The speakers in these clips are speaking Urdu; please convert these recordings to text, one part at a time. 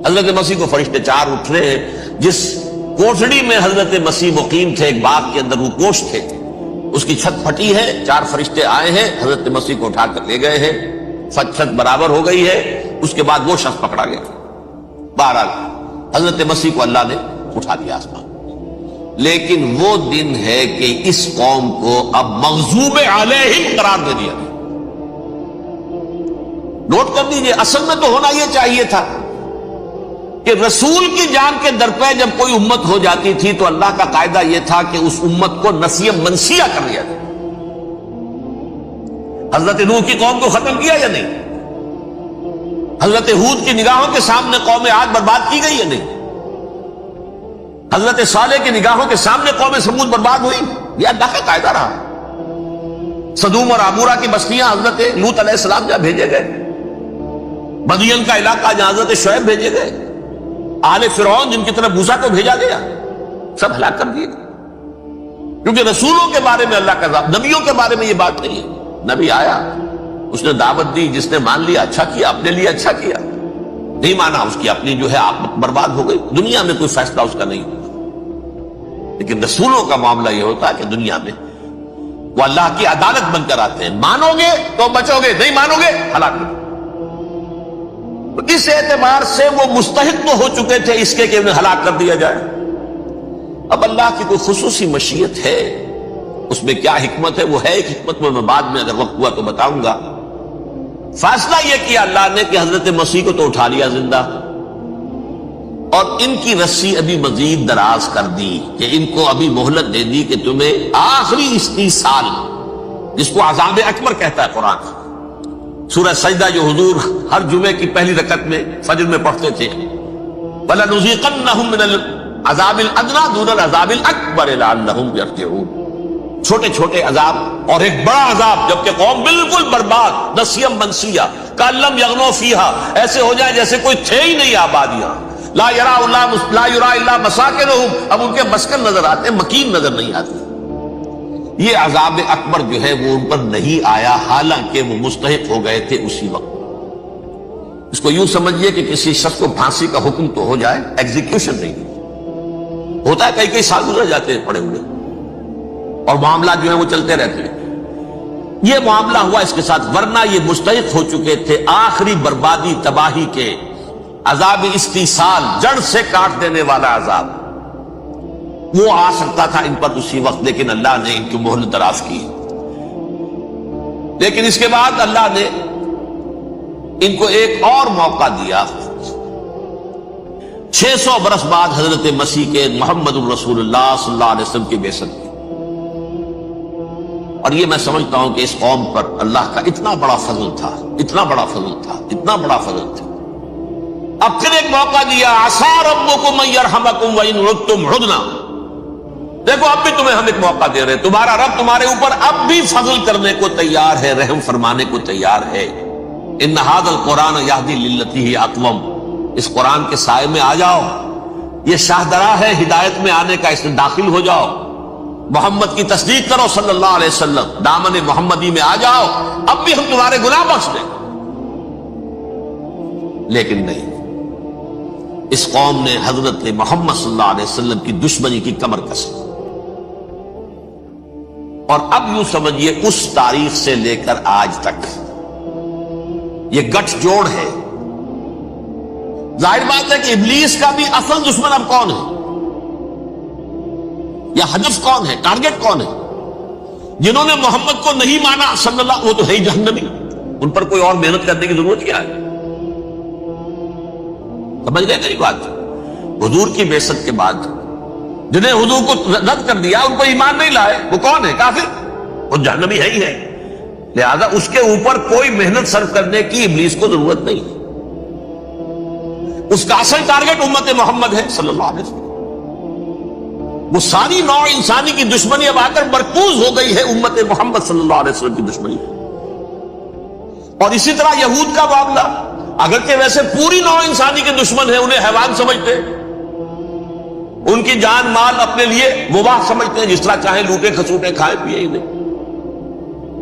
حضرت مسیح کو فرشتے چار اٹھ رہے ہیں. جس کوٹڑی میں حضرت مسیح مقیم تھے، ایک باغ کے اندر روپوش تھے، اس کی چھت پھٹی ہے، چار فرشتے آئے ہیں، حضرت مسیح کو اٹھا کر لے گئے ہیں، چھت برابر ہو گئی ہے. اس کے بعد وہ شخص پکڑا گیا. بہرحال حضرت مسیح کو اللہ نے اٹھا دیا آسمان. لیکن وہ دن ہے کہ اس قوم کو اب مغضوب علیہم قرار دے دیا گیا. نوٹ کر لیجیے، اصل میں تو ہونا یہ چاہیے تھا کہ رسول کی جان کے در پہ جب کوئی امت ہو جاتی تھی تو اللہ کا قاعدہ یہ تھا کہ اس امت کو نسیہ منسیہ کر لیا جائے. حضرت نوح کی قوم کو ختم کیا یا نہیں؟ حضرت ہود کی نگاہوں کے سامنے قوم عاد برباد کی گئی یا نہیں؟ حضرت صالح کی نگاہوں کے سامنے قوم سمود برباد ہوئی. یہ اللہ کا قاعدہ رہا. صدوم اور عمورہ کی بستیاں حضرت لوط علیہ السلام جہاں بھیجے گئے، مدین کا علاقہ جہاں حضرت شعیب بھیجے گئے، آل فرعون جن کی طرف موسیٰ کو بھیجا گیا، سب ہلاک کر دیے گئے. کیونکہ رسولوں کے بارے میں اللہ کا ذات، نبیوں کے بارے میں یہ بات نہیں ہے. نبی آیا، اس نے دعوت دی، جس نے مان لیا اچھا کیا، اپنے لیے اچھا کیا، نہیں مانا اس کی اپنی جو ہے آپ برباد ہو گئی. دنیا میں کوئی فیصلہ اس کا نہیں ہوتا. لیکن رسولوں کا معاملہ یہ ہوتا ہے کہ دنیا میں وہ اللہ کی عدالت بن کر آتے ہیں. مانو گے تو بچو گے، نہیں مانو گے ہلاک ہو. اس اعتبار سے وہ مستحق تو ہو چکے تھے اس کے کہ انہیں ہلاک کر دیا جائے. اب اللہ کی کوئی خصوصی مشیت ہے، اس میں کیا حکمت ہے وہ ہے ایک حکمت، میں بعد میں اگر وقت ہوا تو بتاؤں گا. فیصلہ یہ کیا اللہ نے کہ حضرت مسیح کو تو اٹھا لیا زندہ، اور ان کی رسی ابھی مزید دراز کر دی، کہ ان کو ابھی مہلت دے دی کہ تمہیں آخری استیصال، جس کو عذاب اکبر کہتا ہے قرآن. سورہ سجدہ جو حضور ہر جمعے کی پہلی رکعت میں فجر میں پڑھتے تھے، وَلَنُذِيقَنَّهُم مِّنَ الْعَذَابِ الْأَدْنَىٰ دُونَ الْعَذَابِ الْأَكْبَرِ لَعَلَّهُمْ يَرْجِعُونَ. چھوٹے چھوٹے عذاب اور ایک بڑا عذاب، جبکہ قوم بالکل برباد، نسیہ منسیہ، کأن لم یغنوا فیہا، ایسے ہو جائے جیسے کوئی تھے ہی نہیں آبادیاں. لا یرا الا مساکنہم، اب ان کے مسکن نظر آتے، مکین نظر نہیں آتے. یہ عذاب اکبر جو ہے وہ ان پر نہیں آیا، حالانکہ وہ مستحق ہو گئے تھے اسی وقت. اس کو یوں سمجھیے کہ کسی شخص کو پھانسی کا حکم تو ہو جائے، ایگزیکیوشن نہیں ہوتا ہے. کئی سال گزر جاتے ہیں پڑے ہوئے، اور معاملات جو ہیں وہ چلتے رہتے ہیں. یہ معاملہ ہوا اس کے ساتھ، ورنہ یہ مستحق ہو چکے تھے آخری بربادی تباہی کے، عذاب استیصال، جڑ سے کاٹ دینے والا عذاب. وہ آ سکتا تھا ان پر اسی وقت، لیکن اللہ نے ان کی مہلت دراز کی. لیکن اس کے بعد اللہ نے ان کو ایک اور موقع دیا. 600 برس بعد حضرت مسیح کے، محمد الرسول اللہ صلی اللہ علیہ وسلم کی بعثت کی. اور یہ میں سمجھتا ہوں کہ اس قوم پر اللہ کا اتنا بڑا فضل تھا، اتنا بڑا فضل تھا، اتنا بڑا فضل تھا. اب پھر ایک موقع دیا، عسیٰ ربکم ان یرحمکم وان عدتم عدنا. دیکھو اب بھی تمہیں ہم ایک موقع دے رہے ہیں، تمہارا رب تمہارے اوپر اب بھی فضل کرنے کو تیار ہے، رحم فرمانے کو تیار ہے. ان ھذا القرآن یہدی للتی ہی اقوم. اس قرآن کے سائے میں آ جاؤ، یہ شاہدرا ہے ہدایت میں آنے کا، اس میں داخل ہو جاؤ، محمد کی تصدیق کرو صلی اللہ علیہ وسلم، دامن محمدی میں آ جاؤ، اب بھی ہم تمہارے گناہ بخش دیں. لیکن نہیں، اس قوم نے حضرت محمد صلی اللہ علیہ وسلم کی دشمنی کی کمر کسی. اور اب یوں سمجھیے اس تاریخ سے لے کر آج تک یہ گٹھ جوڑ ہے. ظاہر بات ہے کہ ابلیس کا بھی اصل دشمن اب کون ہے، یا ہدف کون ہے، ٹارگٹ کون ہے؟ جنہوں نے محمد کو نہیں مانا صلی اللہ، وہ تو ہے ہی جہنمی، ان پر کوئی اور محنت کرنے کی ضرورت کیا ہے؟ سمجھ گئے میری بات؟ حضور کی بعثت کے بعد جنہیں حضور کو رد کر دیا، ان کو ایمان نہیں لائے، وہ کون ہے؟ کافر، وہ جہنمی ہے ہی ہے. لہذا اس کے اوپر کوئی محنت صرف کرنے کی ابلیس کو ضرورت نہیں. اس کا اصل ٹارگٹ امت محمد ہے صلی اللہ علیہ وسلم. وہ ساری نوع انسانی کی دشمنی اب آ کر مرکوز ہو گئی ہے امت محمد صلی اللہ علیہ وسلم کی دشمنی. اور اسی طرح یہود کا معاملہ، اگرچہ ویسے پوری نوع انسانی کے دشمن ہیں، انہیں حیوان سمجھتے، ان کی جان مال اپنے لیے مباح سمجھتے ہیں، جس طرح چاہیں لوٹے کھسوٹے کھائے پیے ہی نہیں.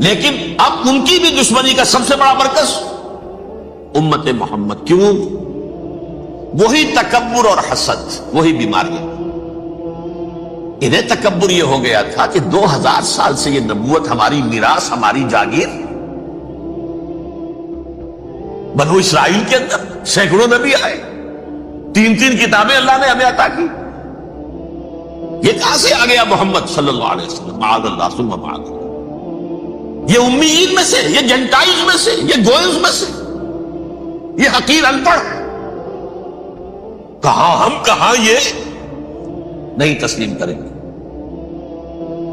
لیکن اب ان کی بھی دشمنی کا سب سے بڑا مرکز امت محمد. کیوں؟ وہی تکبر اور حسد، وہی بیماریاں. انہیں تکبر یہ ہو گیا تھا کہ 2000 سال سے یہ نبوت ہماری میراث، ہماری جاگیر. بنو اسرائیل کے اندر سینکڑوں نبی آئے، 3 کتابیں اللہ نے ہمیں عطا کی. یہ کہاں سے آ گیا محمد صلی اللہ علیہ وسلم؟ معاذ اللہ ثم معاذ اللہ. یہ امیین میں سے، یہ جنٹائز میں سے، یہ گوئنز میں سے، یہ حقیر ان پڑھ. کہاں ہم، کہاں یہ نہیں تسلیم کریں گے.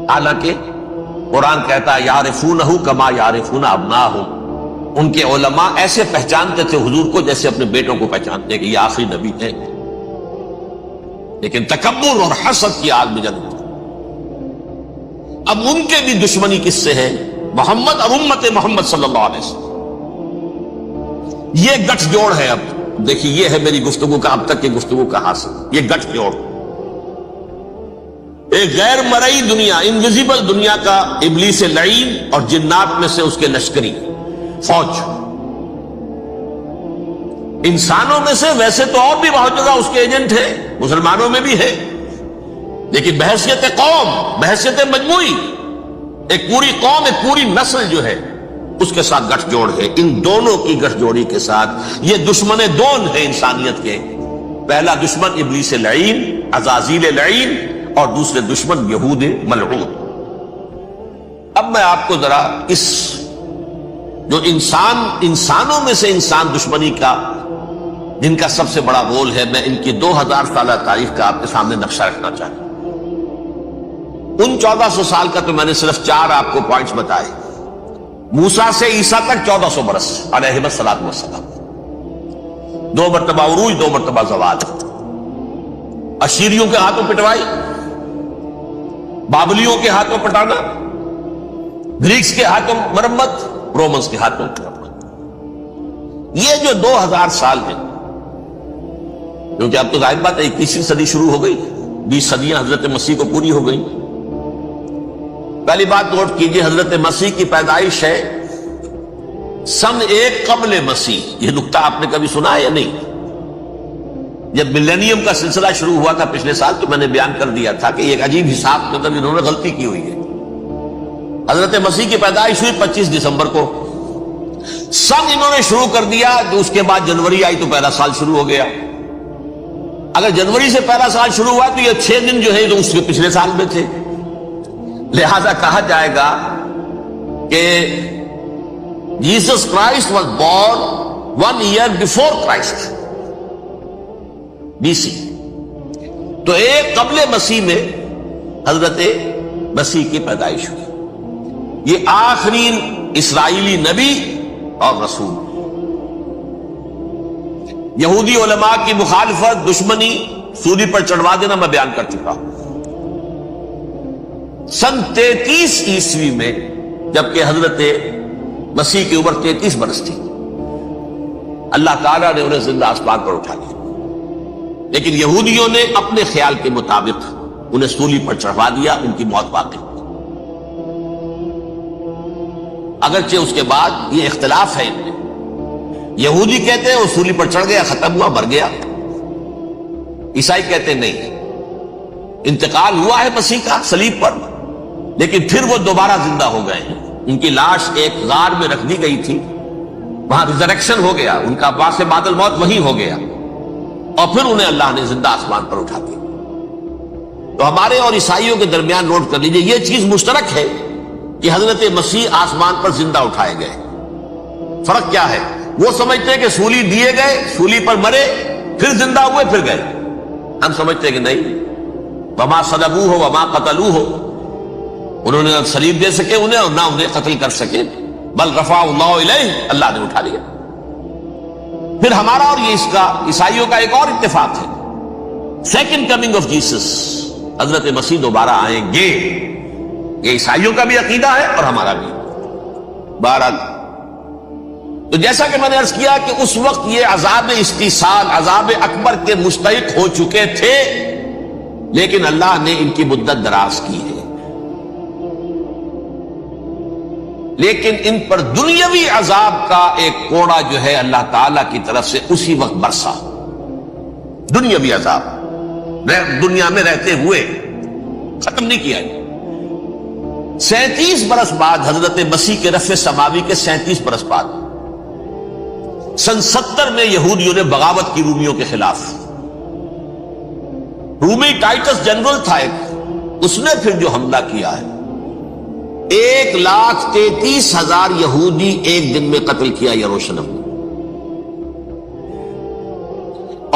حالانکہ قرآن کہتا ہے یعرفونہ کما یعرفون ابناہم. ان کے علماء ایسے پہچانتے تھے حضور کو جیسے اپنے بیٹوں کو پہچانتے کہ یہ آخری نبی ہے. لیکن تکبر اور حسد کی آگ میں جل گئے. اب ان کے بھی دشمنی کس سے ہے؟ محمد اور امت محمد صلی اللہ علیہ وسلم. یہ گٹھ جوڑ ہے. اب دیکھیے، یہ ہے میری گفتگو کا اب تک کی گفتگو کا حاصل. یہ گٹھ جوڑ، ایک غیر مرئی دنیا، انویزیبل دنیا کا ابلیس لعین اور جنات میں سے اس کے لشکری فوج. انسانوں میں سے ویسے تو اور بھی بہت جگہ اس کے ایجنٹ ہے، مسلمانوں میں بھی ہے، لیکن بحیثیت قوم، بحیثیت مجموعی، ایک پوری قوم، ایک پوری نسل جو ہے اس کے ساتھ گٹھ جوڑ ہے. ان دونوں کی گٹھ جوڑی کے ساتھ یہ دشمن دون ہے انسانیت کے. پہلا دشمن ابلیس لعین، عزازیل لعین، اور دوسرے دشمن یہود ملعون. اب میں آپ کو ذرا اس جو انسانوں میں سے انسان دشمنی کا جن کا سب سے بڑا رول ہے، میں ان کی 2000 سالہ تاریخ کا آپ کے سامنے نقشہ رکھنا چاہتا ہوں. ان 1400 سال کا تو میں نے صرف 4 آپ کو پوائنٹس بتائے. موسیٰ سے عیسیٰ تک 1400 برس علیہ الصلوۃ والسلام. 2 مرتبہ عروج، 2 مرتبہ زوال. اشیریوں کے ہاتھوں پٹوائی، بابلیوں کے ہاتھوں پٹانا، گریکس کے ہاتھوں مرمت، رومنس کے ہاتھوں مرمت. یہ جو 2000 سال ہیں، کیونکہ اب تو ظاہر بات ہے 21ویں صدی شروع ہو گئی، 20 صدیاں حضرت مسیح کو پوری ہو گئی. پہلی بات نوٹ کیجئے، حضرت مسیح کی پیدائش ہے سن 1 قبل مسیح. یہ نقطہ آپ نے کبھی سنا ہے یا نہیں؟ جب ملینیم کا سلسلہ شروع ہوا تھا پچھلے سال تو میں نے بیان کر دیا تھا کہ ایک عجیب حساب کے اندر انہوں نے غلطی کی ہوئی ہے. حضرت مسیح کی پیدائش ہوئی 25 دسمبر کو. سن انہوں نے شروع کر دیا، تو اس کے بعد جنوری آئی تو پہلا سال شروع ہو گیا. اگر جنوری سے پہلا سال شروع ہوا تو یہ 6 دن جو ہے تو اس کے پچھلے سال میں تھے. لہذا کہا جائے گا کہ Jesus Christ was born 1 year before Christ, BC. تو 1 قبل مسیح میں حضرت مسیح کی پیدائش ہوئی. یہ آخری اسرائیلی نبی اور رسول. یہودی علماء کی مخالفت، دشمنی، سولی پر چڑھوا دینا میں بیان کر چکا ہوں. سن 33 عیسوی میں جبکہ حضرت مسیح کی عمر 33 برس تھی، اللہ تعالیٰ نے انہیں زندہ آسمان پر اٹھا لیا. لیکن یہودیوں نے اپنے خیال کے مطابق انہیں سولی پر چڑھوا دیا، ان کی موت واقع. اگرچہ اس کے بعد یہ اختلاف ہے ان میں. یہودی کہتے ہیں وہ سولی پر چڑھ گیا، ختم ہوا، مر گیا. عیسائی کہتے ہیں نہیں، انتقال ہوا ہے مسیح کا صلیب پر، لیکن پھر وہ دوبارہ زندہ ہو گئے ہیں. ان کی لاش ایک غار میں رکھ دی گئی تھی، وہاں ریزریکشن ہو گیا، ان کا باعث بعد الموت وہیں ہو گیا، اور پھر انہیں اللہ نے زندہ آسمان پر اٹھا دیا. تو ہمارے اور عیسائیوں کے درمیان نوٹ کر لیجئے، یہ چیز مشترک ہے کہ حضرت مسیح آسمان پر زندہ اٹھائے گئے. فرق کیا ہے؟ وہ سمجھتے ہیں کہ سولی دیے گئے، سولی پر مرے، پھر زندہ ہوئے، پھر گئے. ہم سمجھتے ہیں کہ نہیں، وما صلبوہ وما قتلوہ، انہوں نے نہ صلیب دے سکے انہیں اور نہ انہیں قتل کر سکے، بل رفعہ اللہ الیہ، اللہ نے اٹھا لیا. پھر ہمارا اور یہ اس کا عیسائیوں کا ایک اور اتفاق ہے، سیکنڈ کمنگ آف جیسس، حضرت مسیح دوبارہ آئیں گے. یہ عیسائیوں کا بھی عقیدہ ہے اور ہمارا بھی. بہرحال تو جیسا کہ میں نے عرض کیا کہ اس وقت یہ عذاب استیصال، عذاب اکبر کے مستحق ہو چکے تھے، لیکن اللہ نے ان کی مدت دراز کی ہے. لیکن ان پر دنیاوی عذاب کا ایک کوڑا جو ہے اللہ تعالیٰ کی طرف سے اسی وقت برسا. دنیاوی عذاب دنیا میں رہتے ہوئے ختم نہیں کیا ہے۔ 37 برس بعد حضرت مسیح کے رفع سماوی کے 37 برس بعد سن 70 میں یہودیوں نے بغاوت کی رومیوں کے خلاف۔ رومی ٹائٹس جنرل تھا ایک، اس نے پھر جو حملہ کیا ہے 1,33,000 یہودی ایک دن میں قتل کیا یروشلم میں،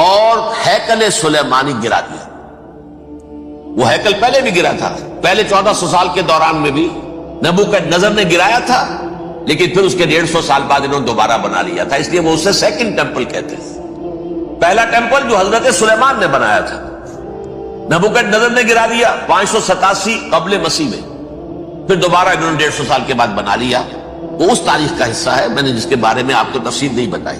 اور ہیکل سلیمانی گرا دیا۔ وہ ہیکل پہلے بھی گرا تھا، پہلے 1400 سال کے دوران میں بھی نبوکدنضر نے گرایا تھا، لیکن پھر اس کے 150 سال بعد انہوں نے دوبارہ بنا لیا تھا، اس لیے وہ اسے سیکنڈ ٹیمپل کہتے ہیں۔ پہلا ٹیمپل جو حضرت سلیمان نے بنایا تھا نبوکدنضر نے گرا دیا 587 قبل مسیح میں، پھر دوبارہ انہوں نے 150 سال کے بعد بنا لیا۔ وہ اس تاریخ کا حصہ ہے، میں نے جس کے بارے میں آپ کو تفصیل نہیں بتائی۔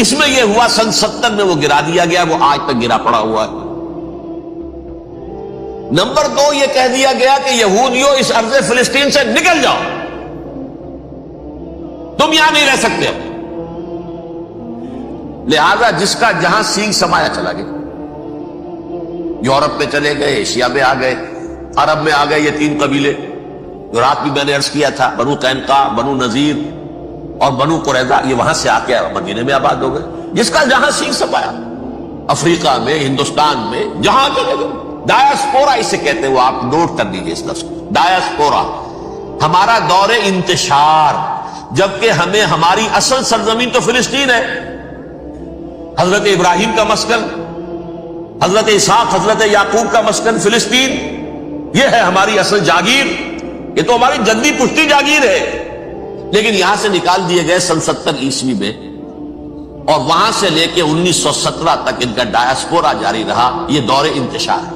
اس میں یہ ہوا سن 70 میں وہ گرا دیا گیا، وہ آج تک گرا پڑا ہوا ہے۔ نمبر 2 یہ کہہ دیا گیا کہ یہودیوں اس ارض فلسطین سے نکل جاؤ، تم یہاں نہیں رہ سکتے اب۔ لہذا جس کا جہاں سینگ سمایا چلا گیا، یورپ میں چلے گئے، ایشیا میں آ گئے، عرب میں آ گئے یہ 3 قبیلے جو رات بھی میں نے عرض کیا تھا، بنو قینقاع، بنو نذیر اور بنو قریظہ، یہ وہاں سے آ کے مدینے میں آباد ہو گئے۔ جس کا جہاں سینگ سمایا، افریقہ میں، ہندوستان میں، جہاں چلے گئے۔ ڈایاسپورا اسے کہتے ہیں، وہ آپ نوٹ کر دیجئے اس لفظ کو، ڈایاسپورا، ہمارا دور انتشار، جبکہ ہمیں ہماری اصل سرزمین تو فلسطین ہے، حضرت ابراہیم کا مسکن، حضرت اسحاق حضرت یعقوب کا مسکن فلسطین، یہ ہے ہماری اصل جاگیر، یہ تو ہماری جدی پشتی جاگیر ہے، لیکن یہاں سے نکال دیے گئے سن 70 عیسوی میں، اور وہاں سے لے کے 1917 تک ان کا ڈایاسپورا جاری رہا۔ یہ دور انتشار ہے۔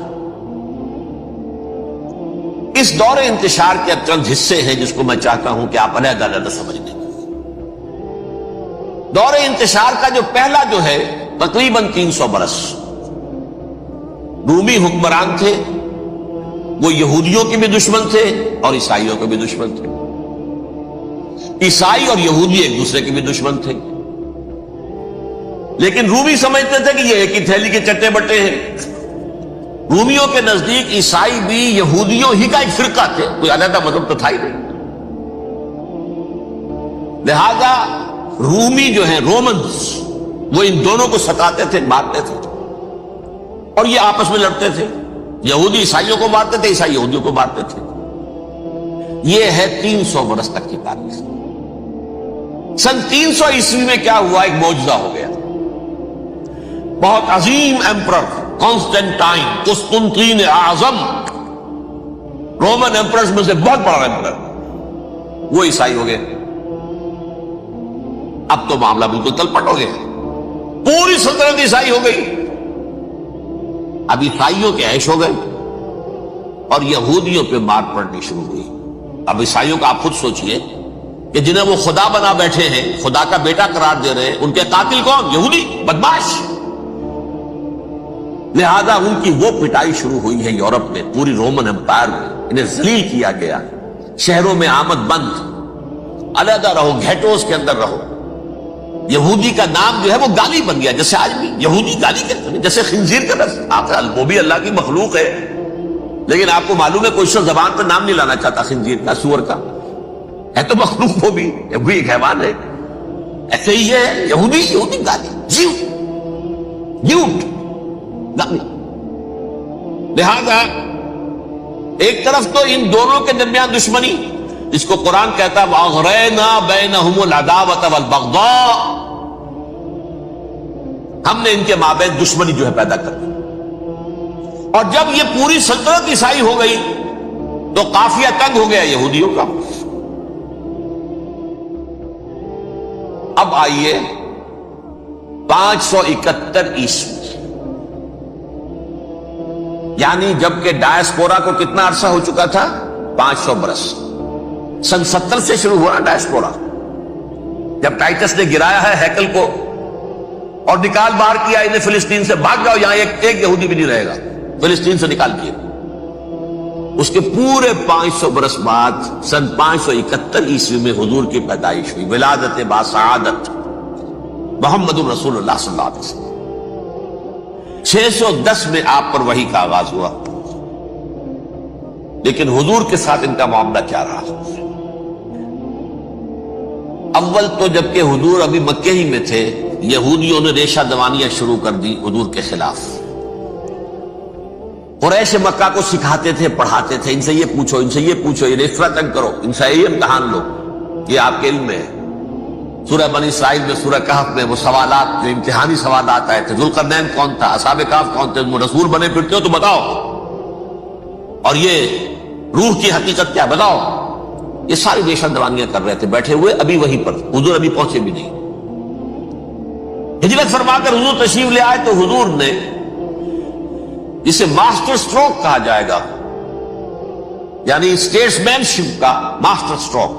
اس دور انتشار کے چند حصے ہیں جس کو میں چاہتا ہوں کہ آپ علیحدہ علیحدہ سمجھ لیں۔ دور انتشار کا جو پہلا جو ہے تقریباً 300 برس رومی حکمران تھے، وہ یہودیوں کے بھی دشمن تھے اور عیسائیوں کے بھی دشمن تھے۔ عیسائی اور یہودی ایک دوسرے کے بھی دشمن تھے، لیکن رومی سمجھتے تھے کہ یہ ایک ہی تھیلی کے چٹے بٹے ہیں۔ رومیوں کے نزدیک عیسائی بھی یہودیوں ہی کا ایک فرقہ تھے، کوئی علیحدہ مذہب تو تھا ہی نہیں۔ لہذا رومی جو ہیں رومنز، وہ ان دونوں کو ستاتے تھے، مارتے تھے، اور یہ آپس میں لڑتے تھے۔ یہودی عیسائیوں کو مارتے تھے، عیسائی یہودیوں کو مارتے تھے۔ یہ ہے 300 برس تک کی تاریخ۔ سن 300 عیسوی میں کیا ہوا؟ ایک معجزہ ہو گیا۔ بہت عظیم ایمپرر کانسٹینٹائن، قسطنطین اعظم، رومن ایمپررز میں سے بہت بڑا ایمپرر، وہ عیسائی ہو گئے۔ اب تو معاملہ بالکل تلپٹ ہو گیا، پوری سلطنت عیسائی ہو گئی۔ اب عیسائیوں کے عیش ہو گئے اور یہودیوں پہ مار پڑنی شروع ہوئی۔ اب عیسائیوں کا آپ خود سوچئے کہ جنہیں وہ خدا بنا بیٹھے ہیں، خدا کا بیٹا قرار دے رہے ہیں، ان کے قاتل کون؟ یہودی بدماش۔ لہذا ان کی وہ پٹائی شروع ہوئی ہے یورپ میں، پوری رومن امپائر میں انہیں ذلیل کیا گیا۔ شہروں میں آمد بند، علیحدہ رہو، گھیٹوز کے اندر رہو۔ یہودی کا نام جو ہے وہ گالی بن گیا، جیسے آج بھی یہودی گالی کہتے ہیں، جیسے خنزیر کا لفظ۔ وہ بھی اللہ کی مخلوق ہے، لیکن آپ کو معلوم ہے کوئی شخص زبان پہ نام نہیں لانا چاہتا خنزیر کا، سور کا، ہے تو مخلوق، وہ بھی ایک حیوان ہے۔ ایسے ہی ہے یہودی گالی، جیوٹ گالی۔ لہذا ایک طرف تو ان دونوں کے درمیان دشمنی، اس کو قرآن کہتا ہے وَأَغْرَيْنَا بَيْنَهُمُ الْعَدَاوَةَ وَالْبَغْضَاءَ، ہم نے ان کے مابین دشمنی جو ہے پیدا کر دی۔ اور جب یہ پوری سلطنت عیسائی ہو گئی تو قافیہ تنگ ہو گیا یہودیوں کا۔ اب آئیے 571 عیسوی، یعنی جبکہ ڈایاسپورا کو کتنا عرصہ ہو چکا تھا؟ 500 برس۔ سن 70 سے شروع ہوا ڈایاسپورا، جب ٹائٹس نے گرایا ہے ہیکل کو اور نکال باہر کیا انہیں فلسطین سے، بھاگ جاؤ یہاں ایک یہودی بھی نہیں رہے گا، فلسطین سے نکال دیے۔ اس کے پورے 500 برس بعد سن 571 عیسوی میں حضور کی پیدائش ہوئی، ولادت با سعادت محمد الرسول اللہ صلی اللہ علیہ وسلم۔ 610 میں آپ پر وحی کا آغاز ہوا، لیکن حضور کے ساتھ ان کا معاملہ کیا رہا؟ اول تو جبکہ حضور ابھی مکے ہی میں تھے، یہودیوں نے ریشہ دوانیاں شروع کر دی حضور کے خلاف۔ قریش مکہ کو سکھاتے تھے، پڑھاتے تھے، ان سے یہ پوچھو، ان سے یہ پوچھو، یہ ریفرہ تنگ کرو، ان سے یہ امتحان لو، یہ آپ کے علم میں ہے۔ سورہ بنی اسرائیل میں، سورہ کہف میں وہ سوالات، جو امتحانی سوالات آئے تھے، ذوالقرنین کون تھا، اصحاب کہف کون تھے، رسول بنے پھرتے ہو تو بتاؤ، اور یہ روح کی حقیقت کیا بتاؤ۔ یہ ساری ریشہ دوانیاں کر رہے تھے بیٹھے ہوئے، ابھی وہیں پر حضور ابھی پہنچے بھی نہیں۔ ہجرت فرما کر حضور تشریف لے آئے تو حضور نے، جسے ماسٹر سٹروک کہا جائے گا، یعنی اسٹیٹس مین شپ کا ماسٹر سٹروک،